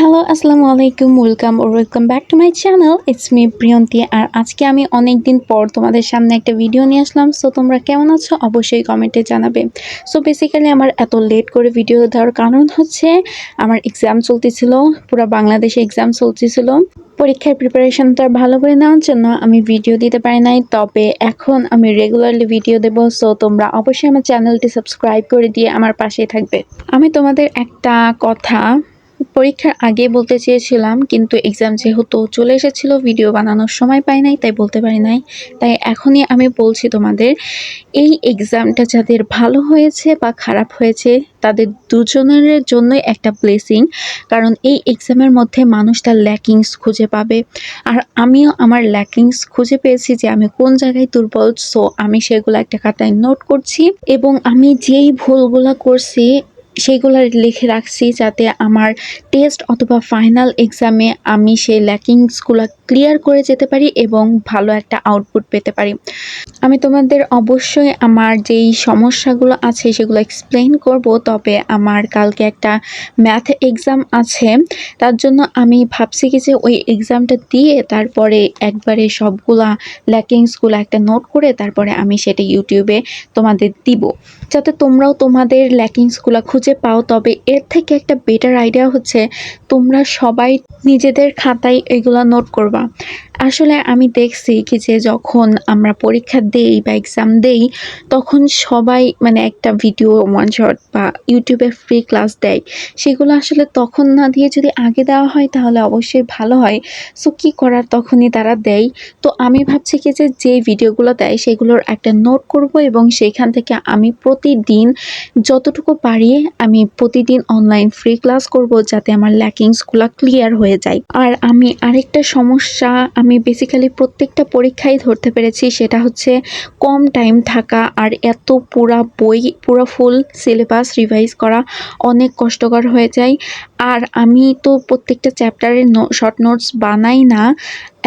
Hello, আসসালামু আলাইকুম। Welcome back to my channel. It's me Priyonti. আর আজকে আমি অনেকদিন পর তোমাদের সামনে একটা ভিডিও নিয়ে আসলাম। সো তোমরা কেমন আছো অবশ্যই কমেন্টে জানাবে। সো বেসিক্যালি আমার এত লেট করে ভিডিও দেওয়ার কারণ হচ্ছে আমার এক্সাম চলতেছিল, পুরো বাংলাদেশে এক্সাম চলতেছিল। পরীক্ষার প্রিপারেশনটা ভালো করে নেওয়ার জন্য আমি ভিডিও দিতে পারি নাই, তবে এখন আমি রেগুলারলি ভিডিও দেবো। সো তোমরা অবশ্যই আমার চ্যানেলটি সাবস্ক্রাইব করে দিয়ে আমার পাশেই থাকবে। আমি তোমাদের একটা কথা পরীক্ষার আগে বলতে চেয়েছিলাম, কিন্তু এক্সাম যেহেতু চলে এসেছিল ভিডিও বানানোর সময় পাই নাই, তাই বলতে পারি নাই। তাই এখনই আমি বলছি তোমাদের, এই এক্সামটা যাদের ভালো হয়েছে বা খারাপ হয়েছে তাদের দুজনের জন্যই একটা ব্লেসিং। কারণ এই এক্সামের মধ্যে মানুষ তার ল্যাকিংস খুঁজে পাবে, আর আমিও আমার ল্যাকিংস খুঁজে পেয়েছি যে আমি কোন জায়গায় দুর্বল। সো আমি সেগুলো একটা খাতায় নোট করছি এবং আমি যেই ভুলগুলো করছি সেগুলো লিখে রাখছি, যাতে আমার টেস্ট অথবা ফাইনাল এক্সামে আমি সেই ল্যাকিংসগুলো ক্লিয়ার করে যেতে পারি এবং ভালো একটা আউটপুট পেতে পারি। আমি তোমাদের অবশ্যই আমার যেই সমস্যাগুলো আছে সেগুলো এক্সপ্লেইন করব, তবে আমার কালকে একটা ম্যাথ এক্সাম আছে। তার জন্য আমি ভাবছি কি যে ওই এক্সামটা দিয়ে তারপরে একবারে সবগুলা ল্যাকিংসগুলো একটা নোট করে তারপরে আমি সেটা ইউটিউবে তোমাদের দিব, যাতে তোমরাও তোমাদের ল্যাকিংসগুলো খুঁজে পাও। তবে এর থেকে একটা বেটার আইডিয়া হচ্ছে তোমরা সবাই নিজেদের খাতায় এগুলো নোট করবা। আসলে আমি দেখছি কি যে যখন আমরা পরীক্ষা দেই বা এক্সাম দেই, তখন সবাই মানে একটা ভিডিও ওয়ান শট বা ইউটিউবে ফ্রি ক্লাস দেয়, সেগুলো আসলে তখন না দিয়ে যদি আগে দেওয়া হয় তাহলে অবশ্যই ভালো হয়। সো কী করার, তখনই তারা দেয়। তো আমি ভাবছি কি যে যে ভিডিওগুলো দেয় সেগুলোর একটা নোট করব এবং সেইখান থেকে আমি প্রতিদিন যতটুকু পারি আমি প্রতিদিন অনলাইন ফ্রি ক্লাস করব, যাতে আমার ল্যাকিংসগুলো ক্লিয়ার হয়ে যায়। আর আমি আরেকটা সমস্যা আমি বেসিক্যালি প্রত্যেকটা পরীক্ষায় ধরতে পেরেছি, সেটা হচ্ছে কম টাইম থাকা। আর এত পুরা ফুল সিলেবাস রিভাইজ করা অনেক কষ্টকর হয়ে যায়। আর আমি তো প্রত্যেকটা চ্যাপ্টারের শর্ট নোটস বানাই না।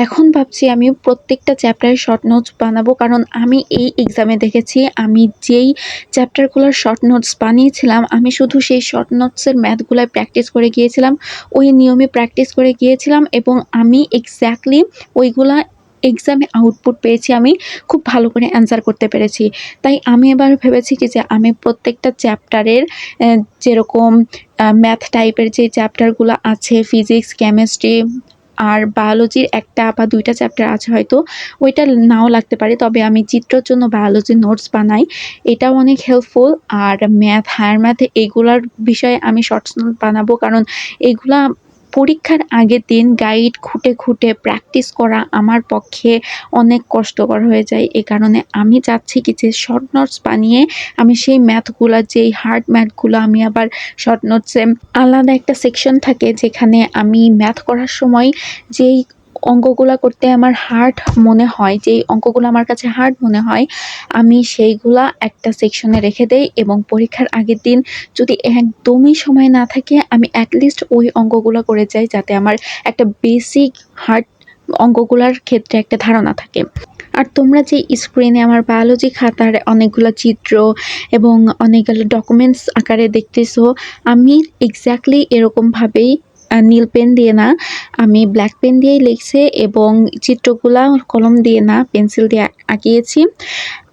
এখন ভাবছি আমি প্রত্যেকটা চ্যাপ্টারের শর্ট নোটস বানাবো, কারণ আমি এই এক্সামে দেখেছি আমি যেই চ্যাপ্টারগুলোর শর্ট নোটস বানিয়েছিলাম, আমি শুধু সেই শর্ট নোটসের ম্যাথগুলোয় প্র্যাকটিস করে গিয়েছিলাম, ওই নিয়মে প্র্যাকটিস করে গিয়েছিলাম এবং আমি এক্স্যাক্টলি ওইগুলা এক্সামে আউটপুট পেয়েছি, আমি খুব ভালো করে অ্যান্সার করতে পেরেছি। তাই আমি এবার ভেবেছি কি যে আমি প্রত্যেকটা চ্যাপ্টারের যেরকম ম্যাথ টাইপের যে চ্যাপ্টারগুলো আছে, ফিজিক্স, কেমিস্ট্রি আর বায়োলজির একটা বা দুইটা চ্যাপ্টার আছে হয়তো, ওইটা নাও লাগতে পারে, তবে আমি চিত্রর জন্য বায়োলজির নোটস বানাই, এটাও অনেক হেল্পফুল। আর ম্যাথ, হায়ার ম্যাথে এগুলার বিষয়ে আমি শর্টস নোট বানাবো, কারণ এগুলা পরীক্ষার আগের দিন গাইড খুঁটে খুঁটে প্র্যাকটিস করা আমার পক্ষে অনেক কষ্টকর হয়ে যায়। এ কারণে আমি চাচ্ছি কি যে শর্ট নোটস বানিয়ে আমি সেই ম্যাথগুলা, যেই হার্ড ম্যাথগুলো, আমি আবার শর্ট নোটসে আলাদা একটা সেকশন থাকে যেখানে আমি ম্যাথ করার সময় যেই অঙ্কগুলা করতে আমার হার্ড মনে হয়, যেই অঙ্কগুলো আমার কাছে হার্ড মনে হয়, আমি সেইগুলা একটা সেকশনে রেখে দেই এবং পরীক্ষার আগের দিন যদি একদমই সময় না থাকে আমি অ্যাটলিস্ট ওই অঙ্কগুলো করে যাই, যাতে আমার একটা বেসিক হার্ড অঙ্কগুলার ক্ষেত্রে একটা ধারণা থাকে। আর তোমরা যে স্ক্রিনে আমার বায়োলজি খাতার অনেকগুলো চিত্র এবং অনেকগুলো ডকুমেন্টস আকারে দেখতেছো, আমি এক্স্যাক্টলি এরকমভাবেই নীল পেন দিয়ে না, আমি ব্ল্যাক পেন দিয়েই লিখছি এবং চিত্রগুলা কলম দিয়ে না, পেন্সিল দিয়ে আঁকিয়েছি।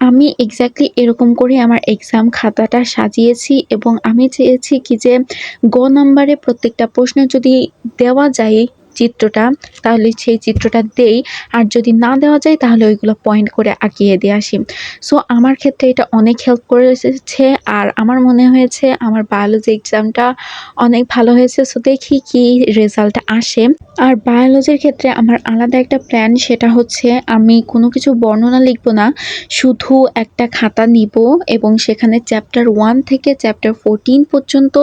আমি এক্স্যাক্টলি এরকম করে আমার এক্সাম খাতাটা সাজিয়েছি এবং আমি চেয়েছি কি যে নাম্বারে প্রত্যেকটা প্রশ্ন যদি দেওয়া যায় চিত্রটা, তাহলে সেই চিত্রটা দেই, আর যদি না দেওয়া যায় তাহলে ওইগুলো পয়েন্ট করে আঁকিয়ে দিয়ে আসি। সো আমার ক্ষেত্রে এটা অনেক হেল্প করেছে আর আমার মনে হয়েছে আমার বায়োলজি এক্সামটা অনেক ভালো হয়েছে। সো দেখি কি রেজাল্ট আসে। আর বায়োলজির ক্ষেত্রে আমার আলাদা একটা প্ল্যান, সেটা হচ্ছে আমি কোনো কিছু বর্ণনা লিখব না, শুধু একটা খাতা নিব এবং সেখানে চ্যাপ্টার 1 থেকে চ্যাপ্টার 14 পর্যন্ত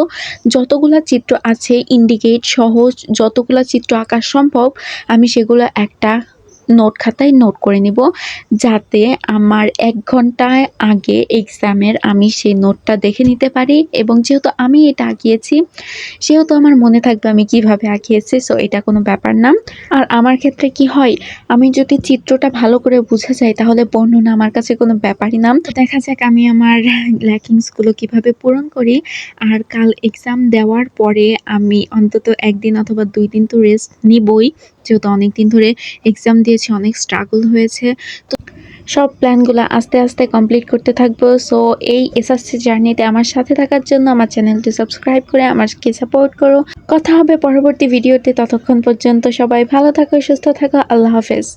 যতগুলা চিত্র আছে, ইন্ডিকেট সহ যতগুলা চিত্র আঁকা সম্ভব, আমি সেগুলো একটা নোট খাতায় নোট করে নিব, যাতে আমার ১ ঘন্টায় আগে এক্সামের আমি সেই নোটটা দেখে নিতে পারি, এবং যেহেতু আমি এটা আঁকিয়েছি সেহেতু আমার মনে থাকবে আমি কিভাবে আঁকিয়েছি। সো এটা কোনো ব্যাপার না। আর আমার ক্ষেত্রে কি হয়, আমি যদি চিত্রটা ভালো করে বুঝে যাই তাহলে বর্ণনা আমার কাছে কোনো ব্যাপারই না। তো দেখা যাক আমি আমার ল্যাকিংসগুলো কিভাবে পূরণ করি। আর কাল এক্সাম দেওয়ার পরে আমি অন্তত ১ দিন অথবা ২ দিন তো রেস্ট নিবই, যেহেতু অনেকদিন ধরে এক্সাম দিয়েছি, অনেক স্ট্রাগল হয়েছে। তো সব প্ল্যানগুলো আস্তে আস্তে কমপ্লিট করতে থাকবো। সো এই এসএসসি জার্নিতে আমার সাথে থাকার জন্য আমার চ্যানেলটি সাবস্ক্রাইব করে আমাকে সাপোর্ট করো। কথা হবে পরবর্তী ভিডিওতে, ততক্ষণ পর্যন্ত সবাই ভালো থাকো, সুস্থ থাকো। আল্লাহ হাফেজ।